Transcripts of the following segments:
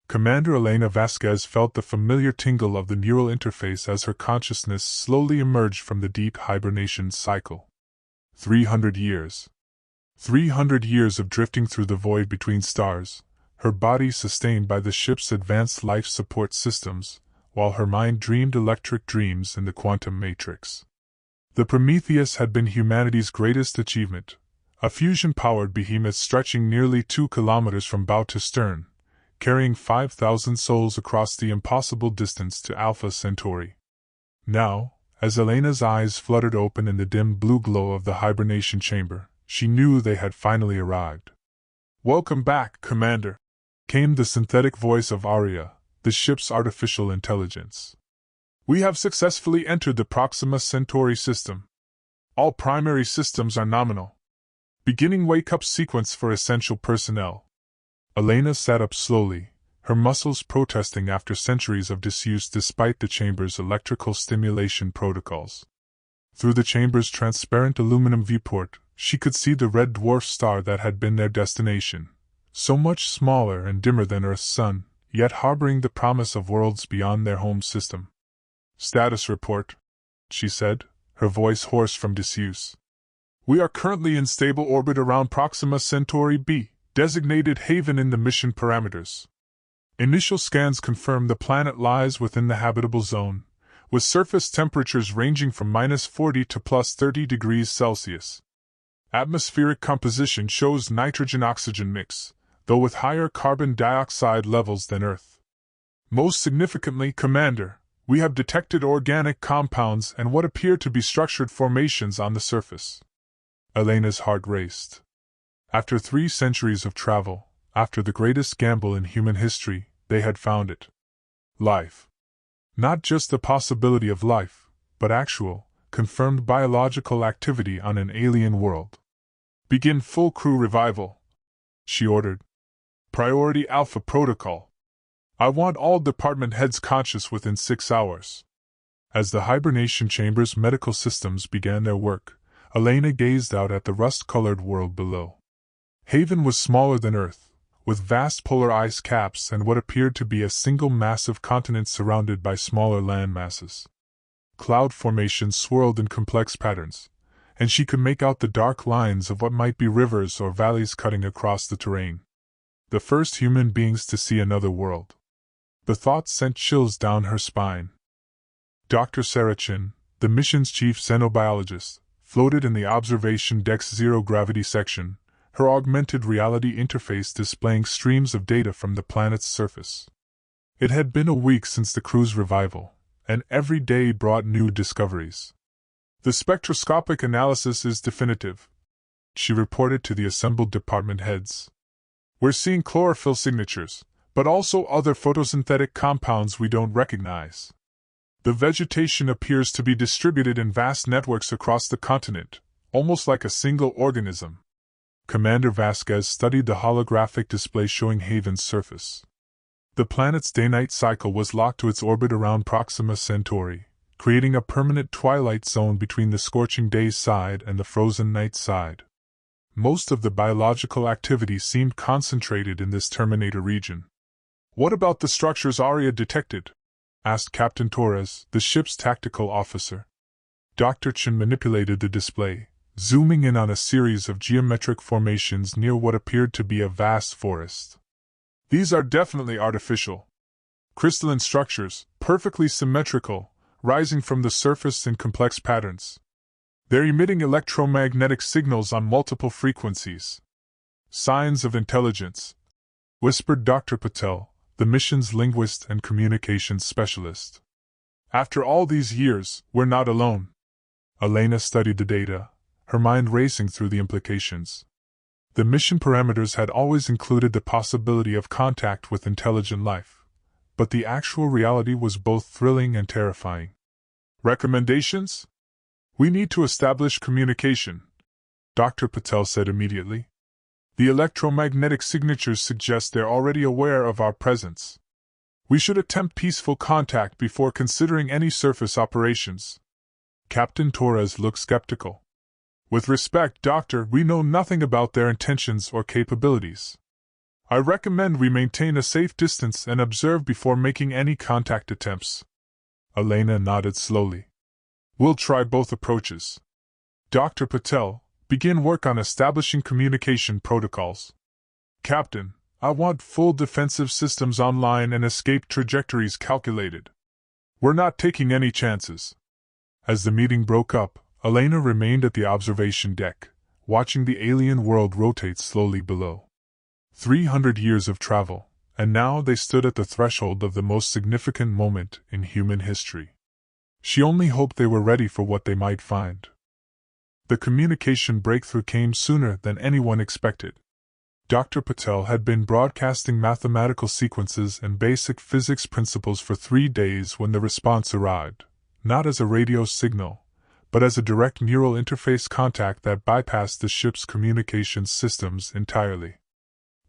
Commander Elena Vasquez felt the familiar tingle of the neural interface as her consciousness slowly emerged from the deep hibernation cycle. 300 years. 300 years of drifting through the void between stars, her body sustained by the ship's advanced life support systems, while her mind dreamed electric dreams in the quantum matrix. The Prometheus had been humanity's greatest achievement, a fusion-powered behemoth stretching nearly 2 kilometers from bow to stern, carrying 5,000 souls across the impossible distance to Alpha Centauri. Now, as Elena's eyes fluttered open in the dim blue glow of the hibernation chamber, she knew they had finally arrived. "Welcome back, Commander," came the synthetic voice of Aria, the ship's artificial intelligence. "We have successfully entered the Proxima Centauri system. All primary systems are nominal. Beginning wake-up sequence for essential personnel." Elena sat up slowly, her muscles protesting after centuries of disuse despite the chamber's electrical stimulation protocols. Through the chamber's transparent aluminum viewport, she could see the red dwarf star that had been their destination, so much smaller and dimmer than Earth's sun, yet harboring the promise of worlds beyond their home system. "Status report," she said, her voice hoarse from disuse. "We are currently in stable orbit around Proxima Centauri b, designated haven in the mission parameters. Initial scans confirm the planet lies within the habitable zone, with surface temperatures ranging from -40 to +30 degrees Celsius. Atmospheric composition shows nitrogen-oxygen mix, though with higher carbon dioxide levels than Earth. Most significantly, Commander, we have detected organic compounds and what appear to be structured formations on the surface." Elena's heart raced. After 3 centuries of travel, after the greatest gamble in human history, they had found it. Life. Not just the possibility of life, but actual, confirmed biological activity on an alien world. "Begin full crew revival," she ordered. "Priority Alpha Protocol. I want all department heads conscious within 6 hours." As the hibernation chamber's medical systems began their work, Elena gazed out at the rust-colored world below. Haven was smaller than Earth, with vast polar ice caps and what appeared to be a single massive continent surrounded by smaller land masses. Cloud formations swirled in complex patterns, and she could make out the dark lines of what might be rivers or valleys cutting across the terrain. The first human beings to see another world. The thought sent chills down her spine. Dr. Sarachin, the mission's chief xenobiologist, floated in the observation deck's zero-gravity section, her augmented reality interface displaying streams of data from the planet's surface. It had been a week since the crew's revival, and every day brought new discoveries. "The spectroscopic analysis is definitive," she reported to the assembled department heads. "We're seeing chlorophyll signatures, but also other photosynthetic compounds we don't recognize. The vegetation appears to be distributed in vast networks across the continent, almost like a single organism." Commander Vasquez studied the holographic display showing Haven's surface. The planet's day-night cycle was locked to its orbit around Proxima Centauri, creating a permanent twilight zone between the scorching day side and the frozen night side. Most of the biological activity seemed concentrated in this terminator region. "What about the structures Aria detected?" asked Captain Torres, the ship's tactical officer. Dr. Chen manipulated the display, zooming in on a series of geometric formations near what appeared to be a vast forest. "These are definitely artificial. Crystalline structures, perfectly symmetrical, rising from the surface in complex patterns. They're emitting electromagnetic signals on multiple frequencies. Signs of intelligence," whispered Dr. Patel, the mission's linguist and communications specialist. "After all these years, we're not alone." Elena studied the data, her mind racing through the implications. The mission parameters had always included the possibility of contact with intelligent life, but the actual reality was both thrilling and terrifying. "Recommendations? We need to establish communication," Dr. Patel said immediately. "The electromagnetic signatures suggest they're already aware of our presence. We should attempt peaceful contact before considering any surface operations." Captain Torres looked skeptical. "With respect, Doctor, we know nothing about their intentions or capabilities. I recommend we maintain a safe distance and observe before making any contact attempts. Elena nodded slowly. We'll try both approaches. Dr. Patel, begin work on establishing communication protocols. Captain, I want full defensive systems online and escape trajectories calculated. We're not taking any chances. As the meeting broke up, Elena remained at the observation deck, watching the alien world rotate slowly below. 300 years of travel, and now they stood at the threshold of the most significant moment in human history. She only hoped they were ready for what they might find. The communication breakthrough came sooner than anyone expected. Dr. Patel had been broadcasting mathematical sequences and basic physics principles for 3 days when the response arrived, not as a radio signal, but as a direct neural interface contact that bypassed the ship's communications systems entirely.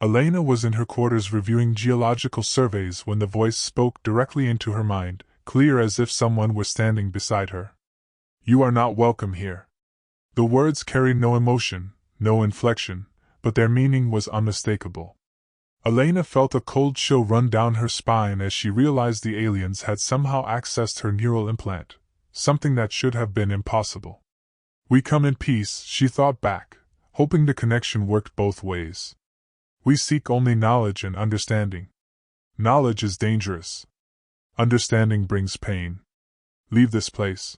Elena was in her quarters reviewing geological surveys when the voice spoke directly into her mind, clear as if someone were standing beside her. You are not welcome here. The words carried no emotion, no inflection, but their meaning was unmistakable. Elena felt a cold chill run down her spine as she realized the aliens had somehow accessed her neural implant, something that should have been impossible. We come in peace, she thought back, hoping the connection worked both ways. We seek only knowledge and understanding. Knowledge is dangerous. Understanding brings pain. Leave this place.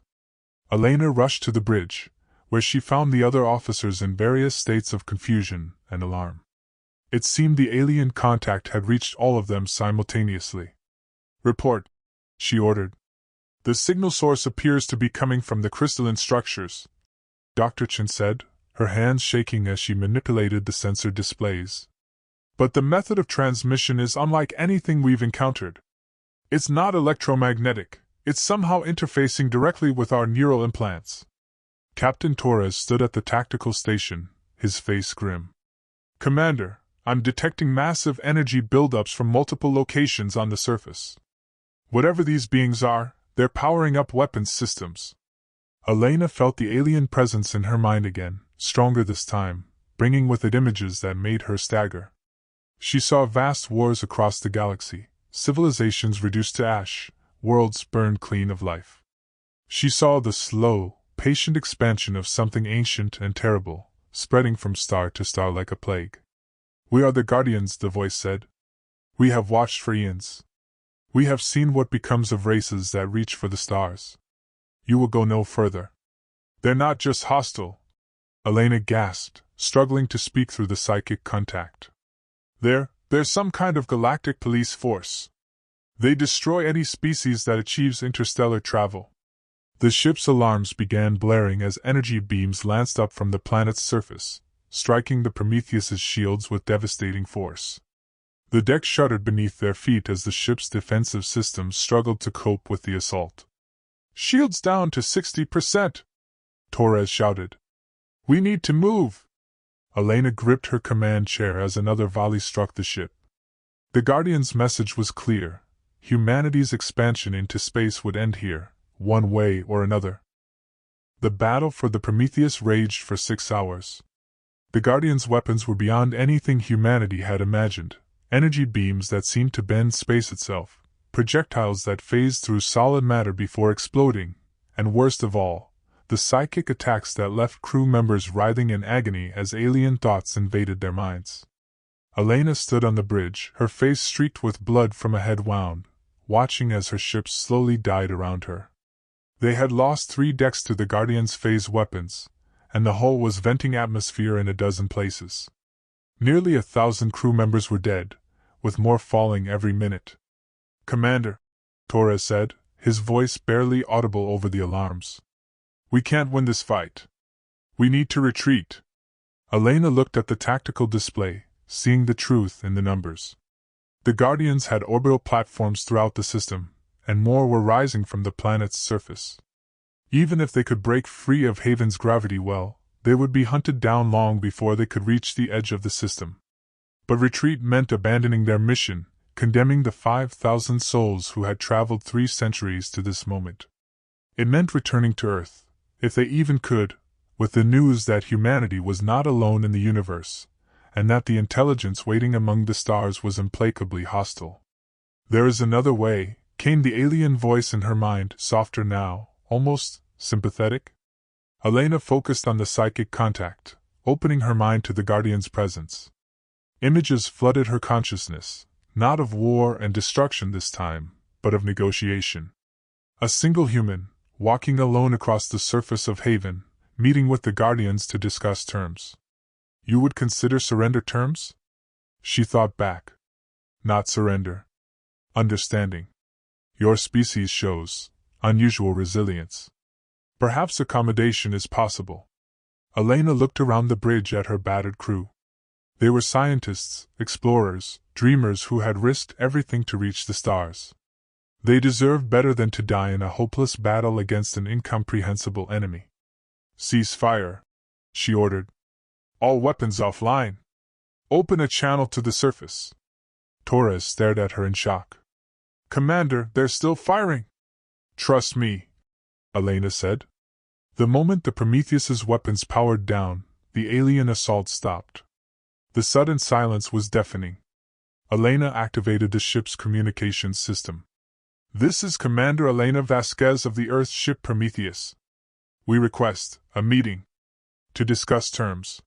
Elena rushed to the bridge, where she found the other officers in various states of confusion and alarm. It seemed the alien contact had reached all of them simultaneously. Report, she ordered. The signal source appears to be coming from the crystalline structures, Dr. Chen said, her hands shaking as she manipulated the sensor displays. But the method of transmission is unlike anything we've encountered. It's not electromagnetic, it's somehow interfacing directly with our neural implants. Captain Torres stood at the tactical station, his face grim. Commander, I'm detecting massive energy buildups from multiple locations on the surface. Whatever these beings are, they're powering up weapons systems. Elena felt the alien presence in her mind again, stronger this time, bringing with it images that made her stagger. She saw vast wars across the galaxy, civilizations reduced to ash, worlds burned clean of life. She saw the slow, patient expansion of something ancient and terrible, spreading from star to star like a plague. We are the Guardians, the voice said. We have watched for eons. We have seen what becomes of races that reach for the stars. You will go no further. They're not just hostile. Elena gasped, struggling to speak through the psychic contact. They're some kind of galactic police force. They destroy any species that achieves interstellar travel. The ship's alarms began blaring as energy beams lanced up from the planet's surface, striking the Prometheus's shields with devastating force. The deck shuddered beneath their feet as the ship's defensive systems struggled to cope with the assault. Shields down to 60%, Torres shouted. We need to move. Elena gripped her command chair as another volley struck the ship. The Guardian's message was clear. Humanity's expansion into space would end here, one way or another. The battle for the Prometheus raged for 6 hours. The Guardian's weapons were beyond anything humanity had imagined, energy beams that seemed to bend space itself, projectiles that phased through solid matter before exploding, and worst of all, the psychic attacks that left crew members writhing in agony as alien thoughts invaded their minds. Elena stood on the bridge, her face streaked with blood from a head wound, watching as her ship slowly died around her. They had lost 3 decks to the Guardian's phase weapons, and the hull was venting atmosphere in a dozen places. Nearly 1,000 crew members were dead, with more falling every minute. Commander, Torres said, his voice barely audible over the alarms. We can't win this fight. We need to retreat. Elena looked at the tactical display, seeing the truth in the numbers. The Guardians had orbital platforms throughout the system, and more were rising from the planet's surface. Even if they could break free of Haven's gravity well, they would be hunted down long before they could reach the edge of the system. But retreat meant abandoning their mission, condemning the 5,000 souls who had traveled 3 centuries to this moment. It meant returning to Earth, if they even could, with the news that humanity was not alone in the universe, and that the intelligence waiting among the stars was implacably hostile. "There is another way," came the alien voice in her mind, softer now, almost sympathetic. Elena focused on the psychic contact, opening her mind to the Guardian's presence. Images flooded her consciousness, not of war and destruction this time, but of negotiation. A single human, walking alone across the surface of Haven, meeting with the Guardians to discuss terms. "You would consider surrender terms?" She thought back. "Not surrender. Understanding. Your species shows unusual resilience. Perhaps accommodation is possible." Elena looked around the bridge at her battered crew. They were scientists, explorers, dreamers who had risked everything to reach the stars. They deserved better than to die in a hopeless battle against an incomprehensible enemy. "Cease fire," she ordered. "All weapons offline. Open a channel to the surface." Torres stared at her in shock. "Commander, they're still firing." "Trust me," Elena said. The moment the Prometheus's weapons powered down, the alien assault stopped. The sudden silence was deafening. Elena activated the ship's communications system. "This is Commander Elena Vasquez of the Earth ship Prometheus. We request a meeting to discuss terms."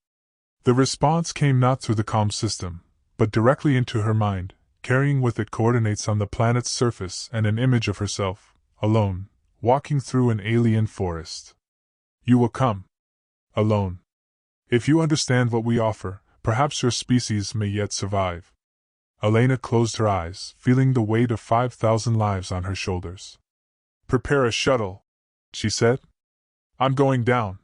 The response came not through the comm system, but directly into her mind, carrying with it coordinates on the planet's surface and an image of herself, alone, walking through an alien forest. "You will come. Alone. If you understand what we offer, perhaps your species may yet survive." Elena closed her eyes, feeling the weight of 5,000 lives on her shoulders. "Prepare a shuttle," she said. "I'm going down."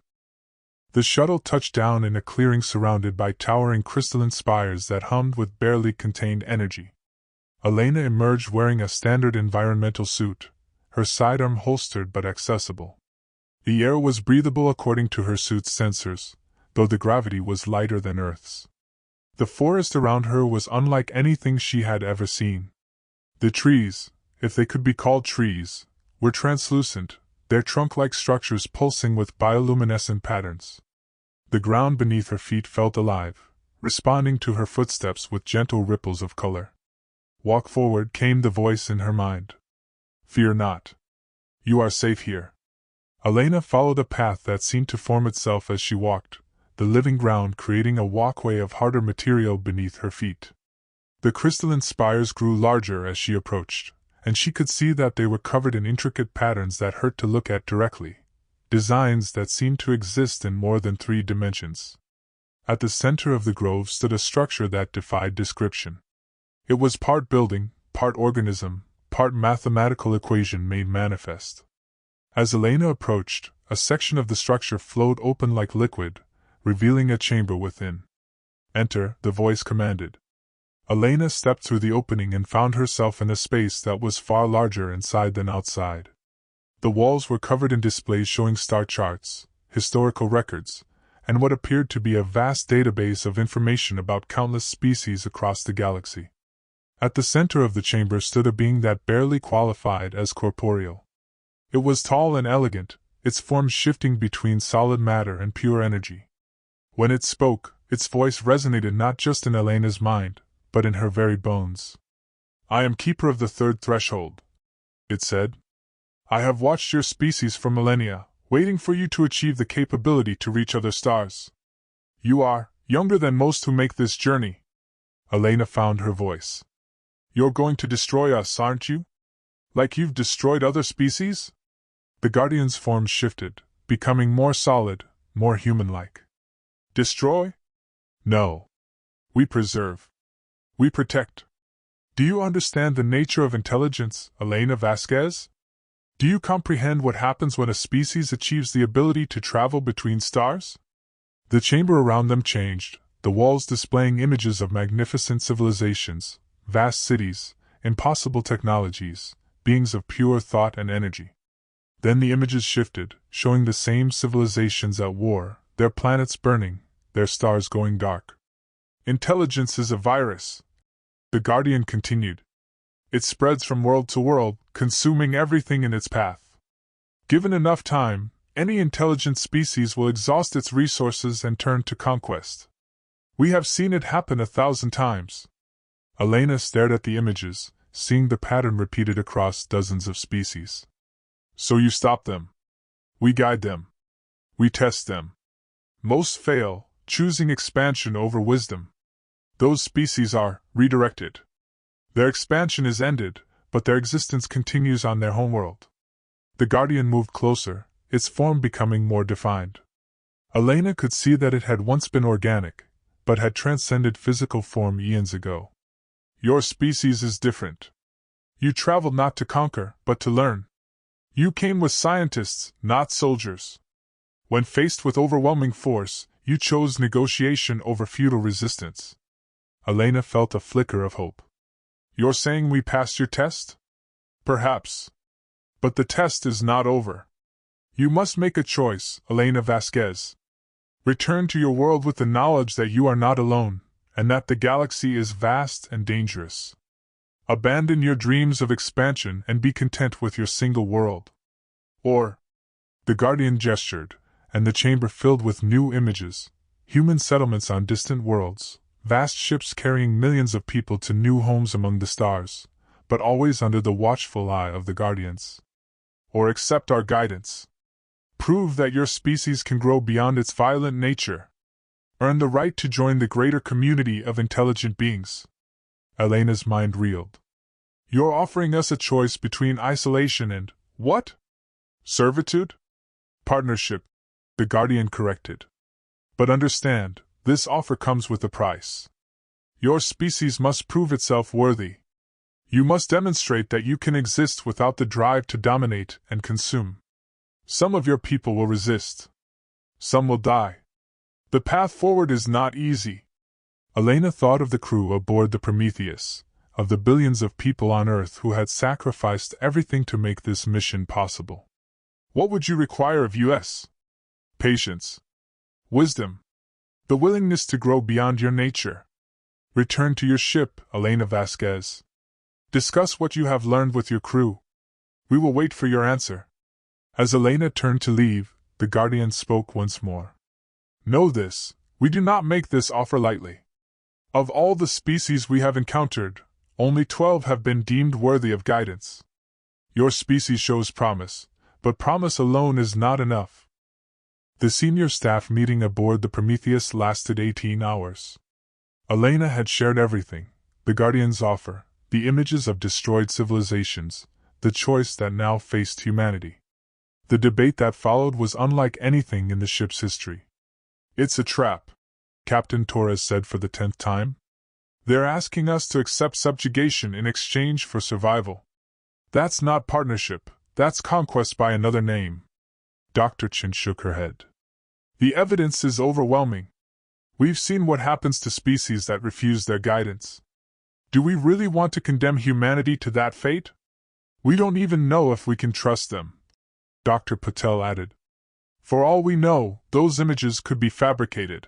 The shuttle touched down in a clearing surrounded by towering crystalline spires that hummed with barely contained energy. Elena emerged wearing a standard environmental suit, her sidearm holstered but accessible. The air was breathable according to her suit's sensors, though the gravity was lighter than Earth's. The forest around her was unlike anything she had ever seen. The trees, if they could be called trees, were translucent, their trunk-like structures pulsing with bioluminescent patterns. The ground beneath her feet felt alive, responding to her footsteps with gentle ripples of color. "Walk forward," came the voice in her mind. "Fear not. You are safe here." Elena followed a path that seemed to form itself as she walked, the living ground creating a walkway of harder material beneath her feet. The crystalline spires grew larger as she approached, and she could see that they were covered in intricate patterns that hurt to look at directly, designs that seemed to exist in more than 3 dimensions. At the center of the grove stood a structure that defied description. It was part building, part organism, part mathematical equation made manifest. As Elena approached, a section of the structure flowed open like liquid, revealing a chamber within. "Enter," the voice commanded. Elena stepped through the opening and found herself in a space that was far larger inside than outside. The walls were covered in displays showing star charts, historical records, and what appeared to be a vast database of information about countless species across the galaxy. At the center of the chamber stood a being that barely qualified as corporeal. It was tall and elegant, its form shifting between solid matter and pure energy. When it spoke, its voice resonated not just in Elena's mind, but in her very bones. "I am Keeper of the Third Threshold," it said. "I have watched your species for millennia, waiting for you to achieve the capability to reach other stars. You are younger than most who make this journey." Elena found her voice. "You're going to destroy us, aren't you? Like you've destroyed other species?" The Guardian's form shifted, becoming more solid, more human-like. "Destroy? No. We preserve. We protect. Do you understand the nature of intelligence, Elena Vasquez? Do you comprehend what happens when a species achieves the ability to travel between stars?" The chamber around them changed, the walls displaying images of magnificent civilizations, vast cities, impossible technologies, beings of pure thought and energy. Then the images shifted, showing the same civilizations at war, their planets burning, their stars going dark. "Intelligence is a virus," the Guardian continued. "It spreads from world to world, consuming everything in its path. Given enough time, any intelligent species will exhaust its resources and turn to conquest. We have seen it happen 1,000 times. Elena stared at the images, seeing the pattern repeated across dozens of species. So you stop them. We guide them. We test them. Most fail, choosing expansion over wisdom. Those species are redirected. Their expansion is ended, but their existence continues on their homeworld. The Guardian moved closer, its form becoming more defined. Elena could see that it had once been organic, but had transcended physical form eons ago. Your species is different. You traveled not to conquer, but to learn. You came with scientists, not soldiers. When faced with overwhelming force, you chose negotiation over futile resistance. Elena felt a flicker of hope. You're saying we passed your test? Perhaps. But the test is not over. You must make a choice, Elena Vasquez. Return to your world with the knowledge that you are not alone, and that the galaxy is vast and dangerous. Abandon your dreams of expansion and be content with your single world. Or, the Guardian gestured, and the chamber filled with new images, human settlements on distant worlds, vast ships carrying millions of people to new homes among the stars, but always under the watchful eye of the Guardians. Or accept our guidance. Prove that your species can grow beyond its violent nature. Earn the right to join the greater community of intelligent beings. Elena's mind reeled. You're offering us a choice between isolation and, what? Servitude? Partnership, the Guardian corrected. But understand, this offer comes with a price. Your species must prove itself worthy. You must demonstrate that you can exist without the drive to dominate and consume. Some of your people will resist. Some will die. The path forward is not easy. Elena thought of the crew aboard the Prometheus, of the billions of people on Earth who had sacrificed everything to make this mission possible. What would you require of us? Patience. Wisdom. The willingness to grow beyond your nature. Return to your ship, Elena Vasquez. Discuss what you have learned with your crew. We will wait for your answer. As Elena turned to leave, the Guardian spoke once more. Know this, we do not make this offer lightly. Of all the species we have encountered, only 12 have been deemed worthy of guidance. Your species shows promise, but promise alone is not enough. The senior staff meeting aboard the Prometheus lasted 18 hours. Elena had shared everything, the Guardian's offer, the images of destroyed civilizations, the choice that now faced humanity. The debate that followed was unlike anything in the ship's history. It's a trap, Captain Torres said for the 10th time. They're asking us to accept subjugation in exchange for survival. That's not partnership, that's conquest by another name. Dr. Chin shook her head. The evidence is overwhelming. We've seen what happens to species that refuse their guidance. Do we really want to condemn humanity to that fate? We don't even know if we can trust them, Dr. Patel added. For all we know, those images could be fabricated.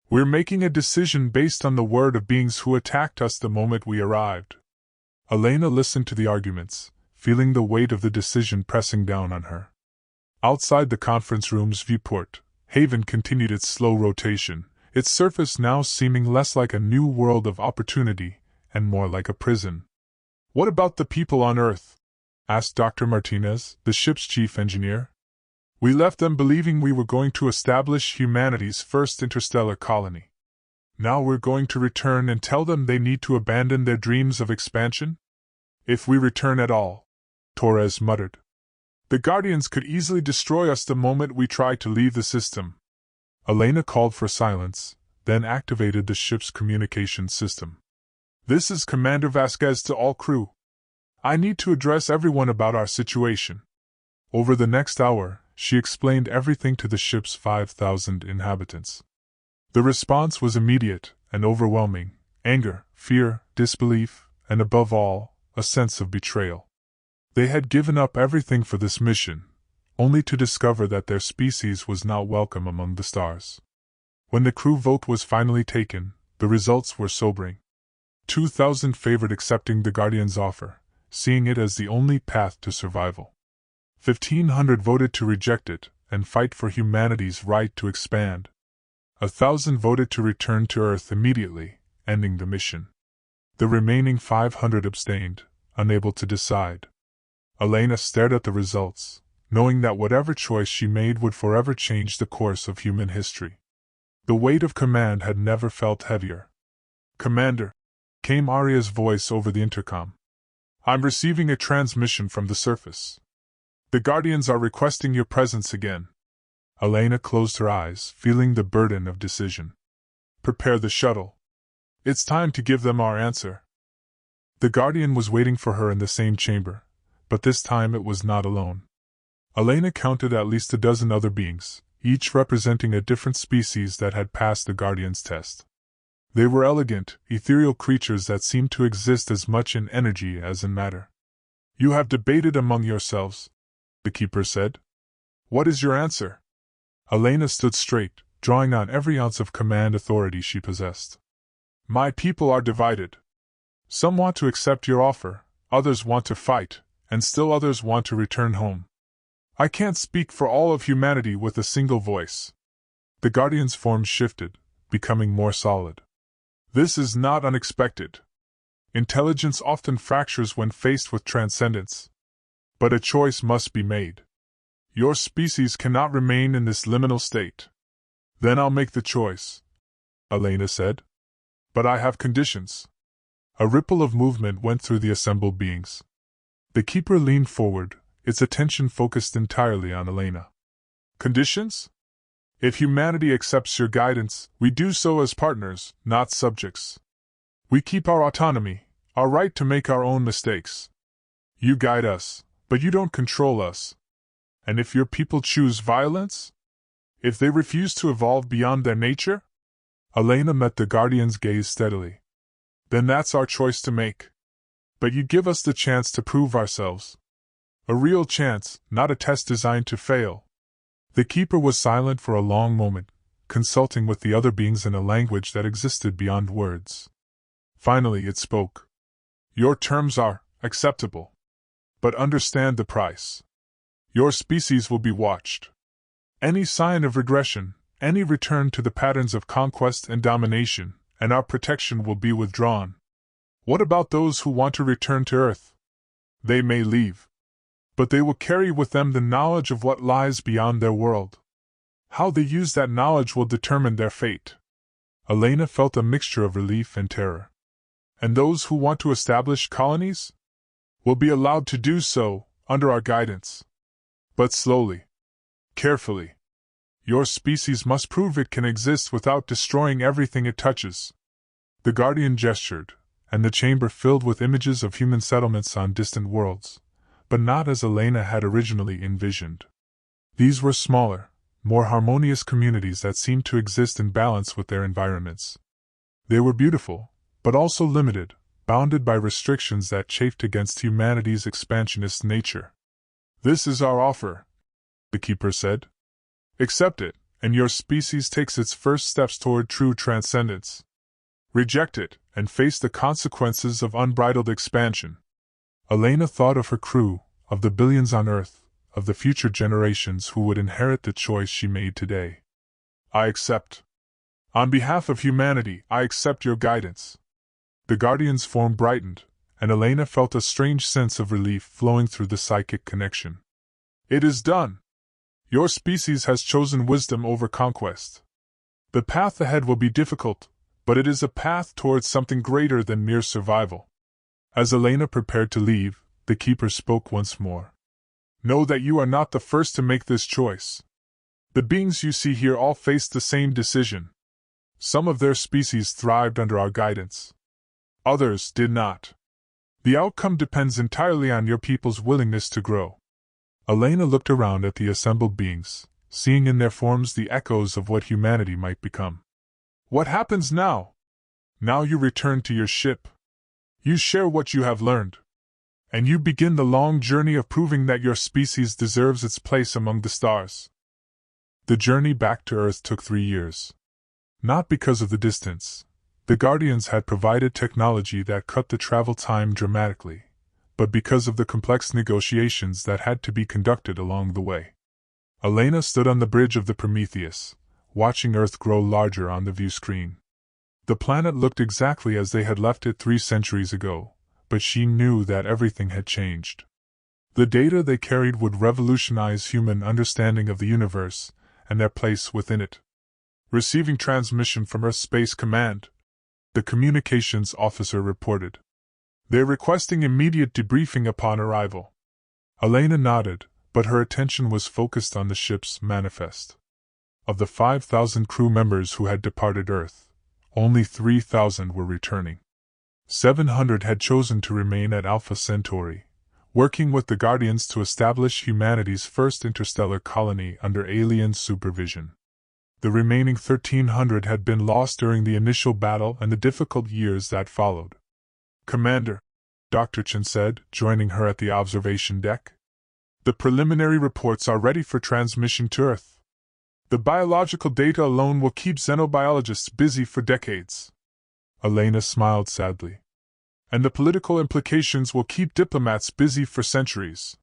We're making a decision based on the word of beings who attacked us the moment we arrived. Elena listened to the arguments, feeling the weight of the decision pressing down on her. Outside the conference room's viewport, Haven continued its slow rotation, its surface now seeming less like a new world of opportunity and more like a prison. What about the people on Earth? Asked Dr. Martinez, the ship's chief engineer. We left them believing we were going to establish humanity's first interstellar colony. Now we're going to return and tell them they need to abandon their dreams of expansion? If we return at all, Torres muttered. The Guardians could easily destroy us the moment we try to leave the system. Elena called for silence, then activated the ship's communication system. This is Commander Vasquez to all crew. I need to address everyone about our situation. Over the next hour, she explained everything to the ship's 5,000 inhabitants. The response was immediate and overwhelming: anger, fear, disbelief, and above all, a sense of betrayal. They had given up everything for this mission, only to discover that their species was not welcome among the stars. When the crew vote was finally taken, the results were sobering. 2,000 favored accepting the Guardian's offer, seeing it as the only path to survival. 1,500 voted to reject it and fight for humanity's right to expand. 1,000 voted to return to Earth immediately, ending the mission. The remaining 500 abstained, unable to decide. Elena stared at the results, knowing that whatever choice she made would forever change the course of human history. The weight of command had never felt heavier. "Commander," came Arya's voice over the intercom. "I'm receiving a transmission from the surface. The Guardians are requesting your presence again." Elena closed her eyes, feeling the burden of decision. "Prepare the shuttle. It's time to give them our answer." The Guardian was waiting for her in the same chamber, but this time it was not alone. Elena counted at least a dozen other beings, each representing a different species that had passed the Guardian's test. They were elegant, ethereal creatures that seemed to exist as much in energy as in matter. "You have debated among yourselves," the Keeper said. "What is your answer?" Elena stood straight, drawing on every ounce of command authority she possessed. "My people are divided. Some want to accept your offer, others want to fight, and still others want to return home. I can't speak for all of humanity with a single voice." The Guardian's form shifted, becoming more solid. "This is not unexpected. Intelligence often fractures when faced with transcendence. But a choice must be made. Your species cannot remain in this liminal state." "Then I'll make the choice," Elena said. "But I have conditions." A ripple of movement went through the assembled beings. The Keeper leaned forward, its attention focused entirely on Elena. "Conditions? If humanity accepts your guidance, we do so as partners, not subjects. We keep our autonomy, our right to make our own mistakes. You guide us, but you don't control us. And if your people choose violence? If they refuse to evolve beyond their nature?" Elena met the Guardian's gaze steadily. "Then that's our choice to make. But you give us the chance to prove ourselves. A real chance, not a test designed to fail." The Keeper was silent for a long moment, consulting with the other beings in a language that existed beyond words. Finally it spoke. "Your terms are acceptable. But understand the price. Your species will be watched. Any sign of regression, any return to the patterns of conquest and domination, and our protection will be withdrawn. What about those who want to return to Earth? They may leave. But they will carry with them the knowledge of what lies beyond their world. How they use that knowledge will determine their fate." Elena felt a mixture of relief and terror. "And those who want to establish colonies? Will be allowed to do so, under our guidance. But slowly. Carefully. Your species must prove it can exist without destroying everything it touches." The Guardian gestured, and the chamber filled with images of human settlements on distant worlds, but not as Elena had originally envisioned. These were smaller, more harmonious communities that seemed to exist in balance with their environments. They were beautiful, but also limited, bounded by restrictions that chafed against humanity's expansionist nature. "This is our offer," the Keeper said. "Accept it, and your species takes its first steps toward true transcendence. Reject it, and face the consequences of unbridled expansion." Elena thought of her crew, of the billions on Earth, of the future generations who would inherit the choice she made today. "I accept. On behalf of humanity, I accept your guidance." The Guardian's form brightened, and Elena felt a strange sense of relief flowing through the psychic connection. "It is done. Your species has chosen wisdom over conquest. The path ahead will be difficult, but it is a path towards something greater than mere survival." As Elena prepared to leave, the Keeper spoke once more. "Know that you are not the first to make this choice. The beings you see here all faced the same decision. Some of their species thrived under our guidance. Others did not. The outcome depends entirely on your people's willingness to grow." Elena looked around at the assembled beings, seeing in their forms the echoes of what humanity might become. "What happens now? Now you return to your ship. You share what you have learned. And you begin the long journey of proving that your species deserves its place among the stars." The journey back to Earth took 3 years. Not because of the distance. The Guardians had provided technology that cut the travel time dramatically, but because of the complex negotiations that had to be conducted along the way. Elena stood on the bridge of the Prometheus, watching Earth grow larger on the view screen. The planet looked exactly as they had left it 3 centuries ago, but she knew that everything had changed. The data they carried would revolutionize human understanding of the universe and their place within it. Receiving transmission from Earth Space Command, the communications officer reported. They're requesting immediate debriefing upon arrival. Elena nodded, but her attention was focused on the ship's manifest. Of the 5,000 crew members who had departed Earth, only 3,000 were returning. 700 had chosen to remain at Alpha Centauri, working with the Guardians to establish humanity's first interstellar colony under alien supervision. The remaining 1,300 had been lost during the initial battle and the difficult years that followed. "Commander," Dr. Chen said, joining her at the observation deck. "The preliminary reports are ready for transmission to Earth. The biological data alone will keep xenobiologists busy for decades." Elena smiled sadly. "And the political implications will keep diplomats busy for centuries.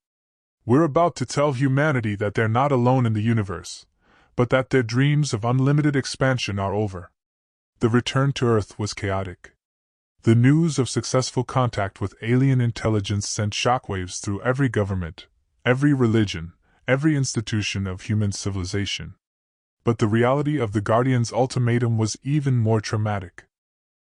We're about to tell humanity that they're not alone in the universe, but that their dreams of unlimited expansion are over." The return to Earth was chaotic. The news of successful contact with alien intelligence sent shockwaves through every government, every religion, every institution of human civilization. But the reality of the Guardians' ultimatum was even more traumatic.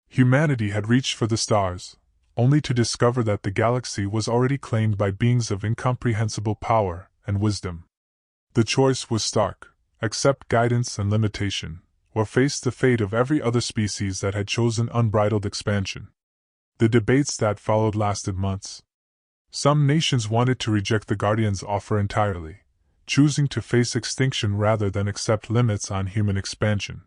Humanity had reached for the stars, only to discover that the galaxy was already claimed by beings of incomprehensible power and wisdom. The choice was stark: accept guidance and limitation, or face the fate of every other species that had chosen unbridled expansion. The debates that followed lasted months. Some nations wanted to reject the Guardians' offer entirely, choosing to face extinction rather than accept limits on human expansion.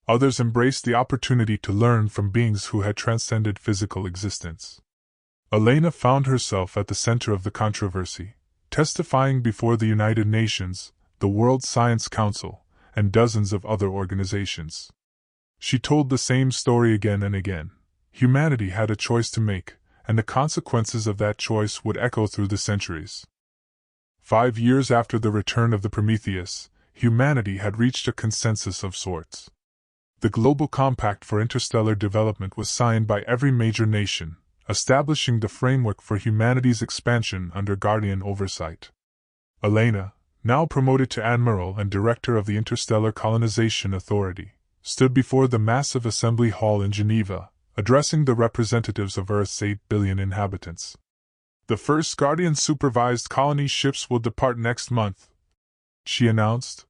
Others embraced the opportunity to learn from beings who had transcended physical existence. Elena found herself at the center of the controversy, testifying before the United Nations, the World Science Council, and dozens of other organizations. She told the same story again and again. Humanity had a choice to make, and the consequences of that choice would echo through the centuries. 5 years after the return of the Prometheus, humanity had reached a consensus of sorts. The Global Compact for Interstellar Development was signed by every major nation, establishing the framework for humanity's expansion under Guardian oversight. Elena, now promoted to Admiral and Director of the Interstellar Colonization Authority, stood before the massive assembly hall in Geneva, addressing the representatives of Earth's 8 billion inhabitants. "The first Guardian-supervised colony ships will depart next month," she announced.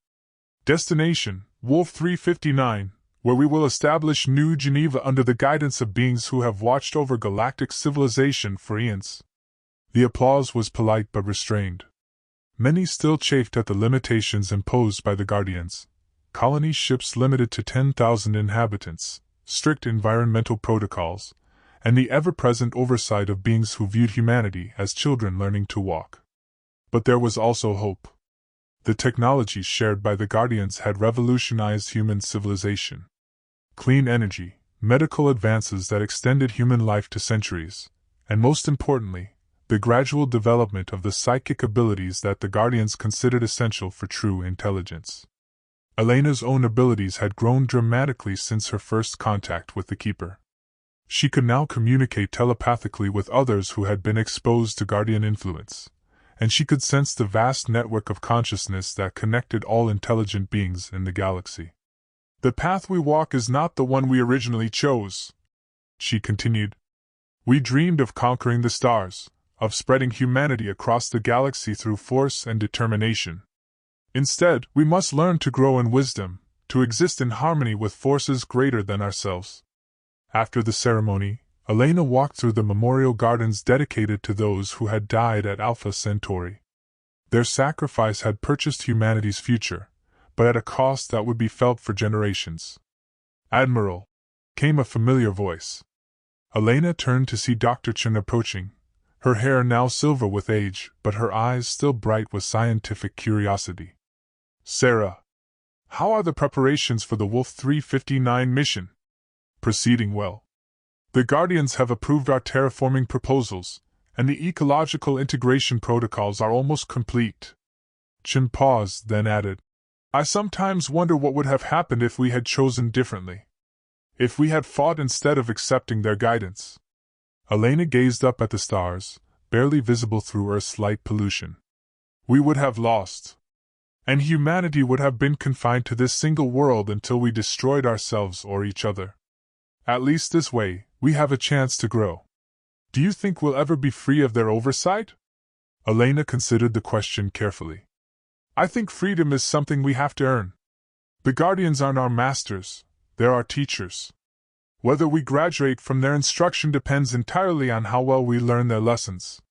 "Destination, Wolf 359, where we will establish New Geneva under the guidance of beings who have watched over galactic civilization for eons." The applause was polite but restrained. Many still chafed at the limitations imposed by the Guardians: colony ships limited to 10,000 inhabitants, strict environmental protocols, and the ever-present oversight of beings who viewed humanity as children learning to walk. But there was also hope. The technologies shared by the Guardians had revolutionized human civilization. Clean energy, medical advances that extended human life to centuries, and most importantly, the gradual development of the psychic abilities that the Guardians considered essential for true intelligence. Elena's own abilities had grown dramatically since her first contact with the Keeper. She could now communicate telepathically with others who had been exposed to Guardian influence, and she could sense the vast network of consciousness that connected all intelligent beings in the galaxy. "The path we walk is not the one we originally chose," she continued. "We dreamed of conquering the stars, of spreading humanity across the galaxy through force and determination. Instead, we must learn to grow in wisdom, to exist in harmony with forces greater than ourselves." After the ceremony, Elena walked through the memorial gardens dedicated to those who had died at Alpha Centauri. Their sacrifice had purchased humanity's future, but at a cost that would be felt for generations. "Admiral," came a familiar voice. Elena turned to see Dr. Chen approaching, her hair now silver with age, but her eyes still bright with scientific curiosity. "Sarah, how are the preparations for the Wolf 359 mission?" "Proceeding well. The Guardians have approved our terraforming proposals, and the ecological integration protocols are almost complete." Chen paused, then added, I sometimes wonder what would have happened if we had chosen differently. If we had fought instead of accepting their guidance. Elena gazed up at the stars, barely visible through Earth's light pollution. We would have lost. And humanity would have been confined to this single world until we destroyed ourselves or each other. At least this way, we have a chance to grow. Do you think we'll ever be free of their oversight? Elena considered the question carefully. I think freedom is something we have to earn. The Guardians aren't our masters, they're our teachers. Whether we graduate from their instruction depends entirely on how well we learn their lessons.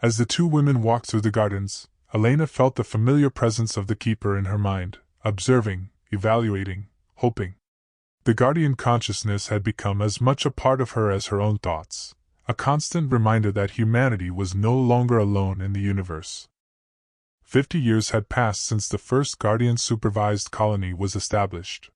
As the two women walked through the gardens, Elena felt the familiar presence of the Keeper in her mind, observing, evaluating, hoping. The Guardian consciousness had become as much a part of her as her own thoughts, a constant reminder that humanity was no longer alone in the universe. 50 years had passed since the first Guardian-supervised colony was established.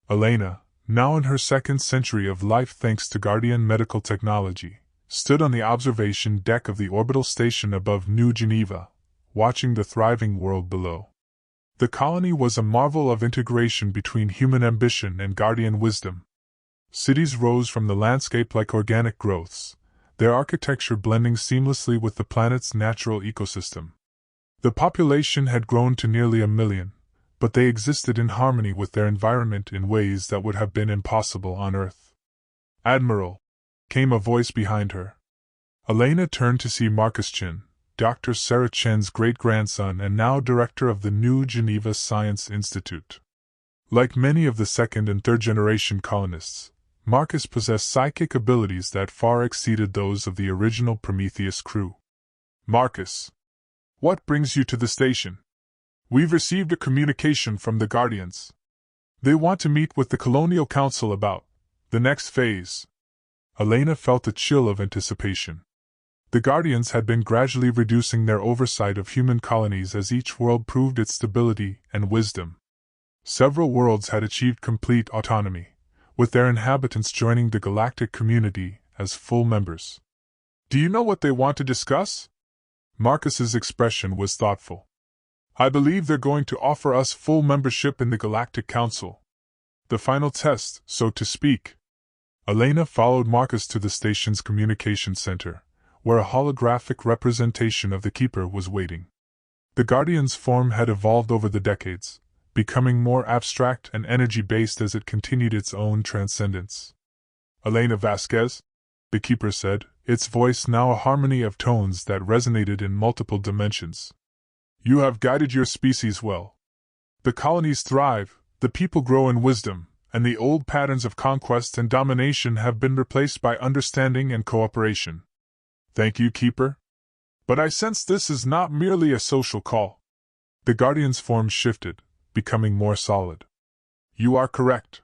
Elena, now in her second century of life thanks to Guardian medical technology, stood on the observation deck of the orbital station above New Geneva, watching the thriving world below. The colony was a marvel of integration between human ambition and Guardian wisdom. Cities rose from the landscape like organic growths, their architecture blending seamlessly with the planet's natural ecosystem. The population had grown to nearly 1 million, but they existed in harmony with their environment in ways that would have been impossible on Earth. Admiral, came a voice behind her. Elena turned to see Marcus Chen, Dr. Sarah Chen's great-grandson and now director of the New Geneva Science Institute. Like many of the second- and third-generation colonists, Marcus possessed psychic abilities that far exceeded those of the original Prometheus crew. Marcus, what brings you to the station? We've received a communication from the Guardians. They want to meet with the Colonial Council about the next phase. Elena felt a chill of anticipation. The Guardians had been gradually reducing their oversight of human colonies as each world proved its stability and wisdom. Several worlds had achieved complete autonomy, with their inhabitants joining the galactic community as full members. Do you know what they want to discuss? Marcus's expression was thoughtful. I believe they're going to offer us full membership in the Galactic Council. The final test, so to speak. Elena followed Marcus to the station's communication center, where a holographic representation of the Keeper was waiting. The Guardian's form had evolved over the decades, becoming more abstract and energy-based as it continued its own transcendence. Elena Vasquez, the Keeper said, its voice now a harmony of tones that resonated in multiple dimensions. You have guided your species well. The colonies thrive, the people grow in wisdom, and the old patterns of conquest and domination have been replaced by understanding and cooperation. Thank you, Keeper. But I sense this is not merely a social call. The Guardian's form shifted, becoming more solid. You are correct.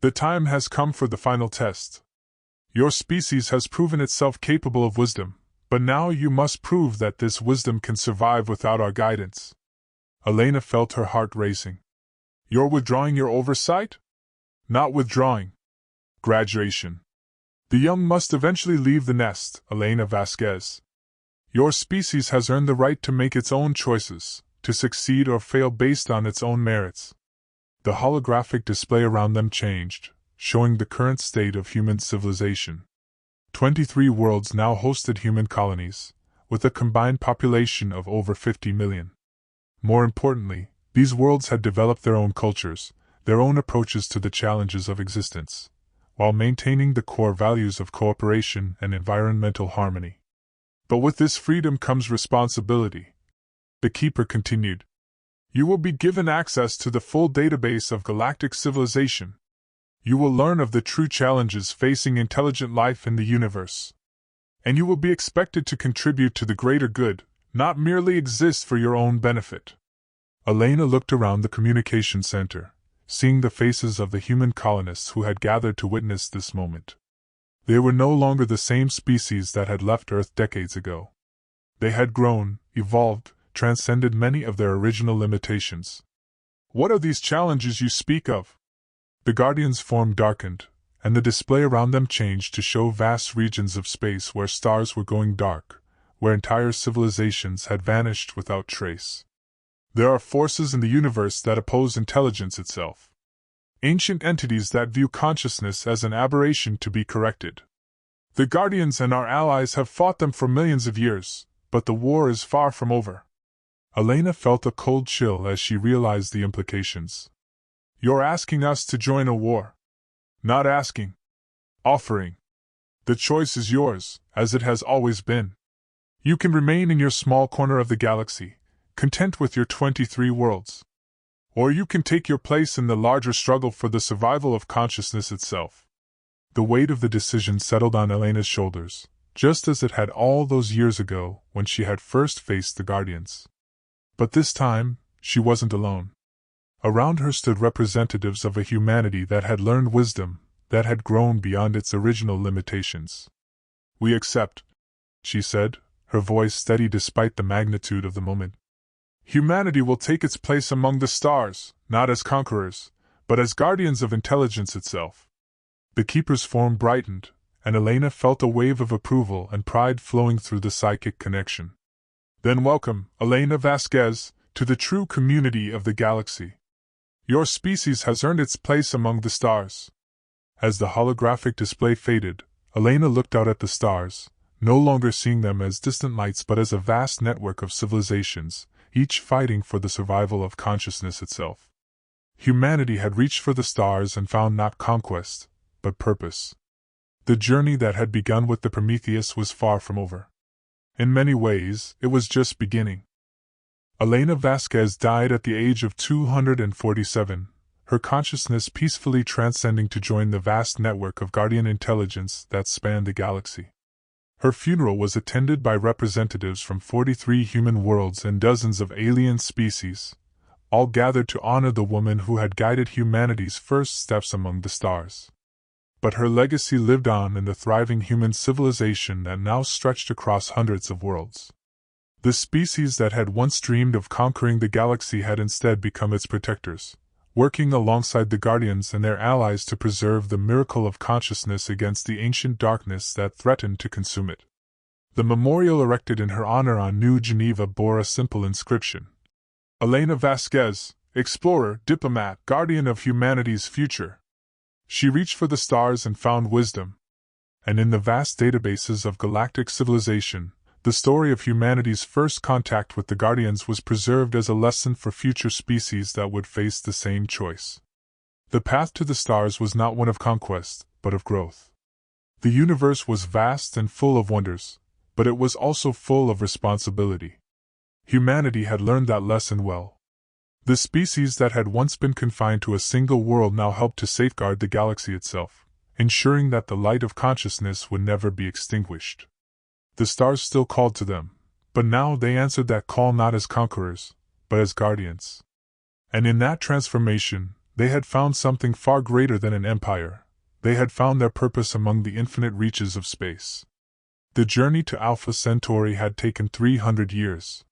The time has come for the final test. Your species has proven itself capable of wisdom, but now you must prove that this wisdom can survive without our guidance. Elena felt her heart racing. You're withdrawing your oversight? Not withdrawing. Graduation. The young must eventually leave the nest, Elena Vasquez. Your species has earned the right to make its own choices, to succeed or fail based on its own merits. The holographic display around them changed, showing the current state of human civilization. 23 worlds now hosted human colonies, with a combined population of over 50 million. More importantly, these worlds had developed their own cultures, their own approaches to the challenges of existence, while maintaining the core values of cooperation and environmental harmony. But with this freedom comes responsibility. The Keeper continued. You will be given access to the full database of galactic civilization. You will learn of the true challenges facing intelligent life in the universe. And you will be expected to contribute to the greater good, not merely exist for your own benefit. Elena looked around the communication center, seeing the faces of the human colonists who had gathered to witness this moment. They were no longer the same species that had left Earth decades ago. They had grown, evolved, transcended many of their original limitations. What are these challenges you speak of? The Guardian's form darkened, and the display around them changed to show vast regions of space where stars were going dark, where entire civilizations had vanished without trace. There are forces in the universe that oppose intelligence itself. Ancient entities that view consciousness as an aberration to be corrected. The Guardians and our allies have fought them for millions of years, but the war is far from over. Elena felt a cold chill as she realized the implications. You're asking us to join a war. Not asking. Offering. The choice is yours, as it has always been. You can remain in your small corner of the galaxy, content with your 23 worlds. Or you can take your place in the larger struggle for the survival of consciousness itself. The weight of the decision settled on Elena's shoulders, just as it had all those years ago when she had first faced the Guardians. But this time, she wasn't alone. Around her stood representatives of a humanity that had learned wisdom, that had grown beyond its original limitations. We accept, she said, her voice steady despite the magnitude of the moment. Humanity will take its place among the stars, not as conquerors, but as guardians of intelligence itself. The Keeper's form brightened, and Elena felt a wave of approval and pride flowing through the psychic connection. Then welcome, Elena Vasquez, to the true community of the galaxy. Your species has earned its place among the stars. As the holographic display faded, Elena looked out at the stars, no longer seeing them as distant lights but as a vast network of civilizations, each fighting for the survival of consciousness itself. Humanity had reached for the stars and found not conquest, but purpose. The journey that had begun with the Prometheus was far from over. In many ways, it was just beginning. Elena Vasquez died at the age of 247, her consciousness peacefully transcending to join the vast network of guardian intelligence that spanned the galaxy. Her funeral was attended by representatives from 43 human worlds and dozens of alien species, all gathered to honor the woman who had guided humanity's first steps among the stars. But her legacy lived on in the thriving human civilization that now stretched across hundreds of worlds. The species that had once dreamed of conquering the galaxy had instead become its protectors, working alongside the Guardians and their allies to preserve the miracle of consciousness against the ancient darkness that threatened to consume it. The memorial erected in her honor on New Geneva bore a simple inscription. Elena Vasquez, explorer, diplomat, guardian of humanity's future. She reached for the stars and found wisdom. And in the vast databases of galactic civilization, the story of humanity's first contact with the Guardians was preserved as a lesson for future species that would face the same choice. The path to the stars was not one of conquest, but of growth. The universe was vast and full of wonders, but it was also full of responsibility. Humanity had learned that lesson well. The species that had once been confined to a single world now helped to safeguard the galaxy itself, ensuring that the light of consciousness would never be extinguished. The stars still called to them, but now they answered that call not as conquerors, but as guardians. And in that transformation, they had found something far greater than an empire. They had found their purpose among the infinite reaches of space. The journey to Alpha Centauri had taken 300 years.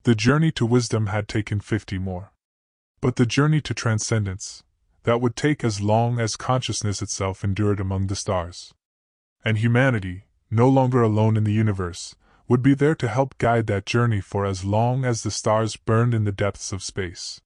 The journey to wisdom had taken 50 more. But the journey to transcendence, that would take as long as consciousness itself endured among the stars. And humanity, no longer alone in the universe, would be there to help guide that journey for as long as the stars burned in the depths of space.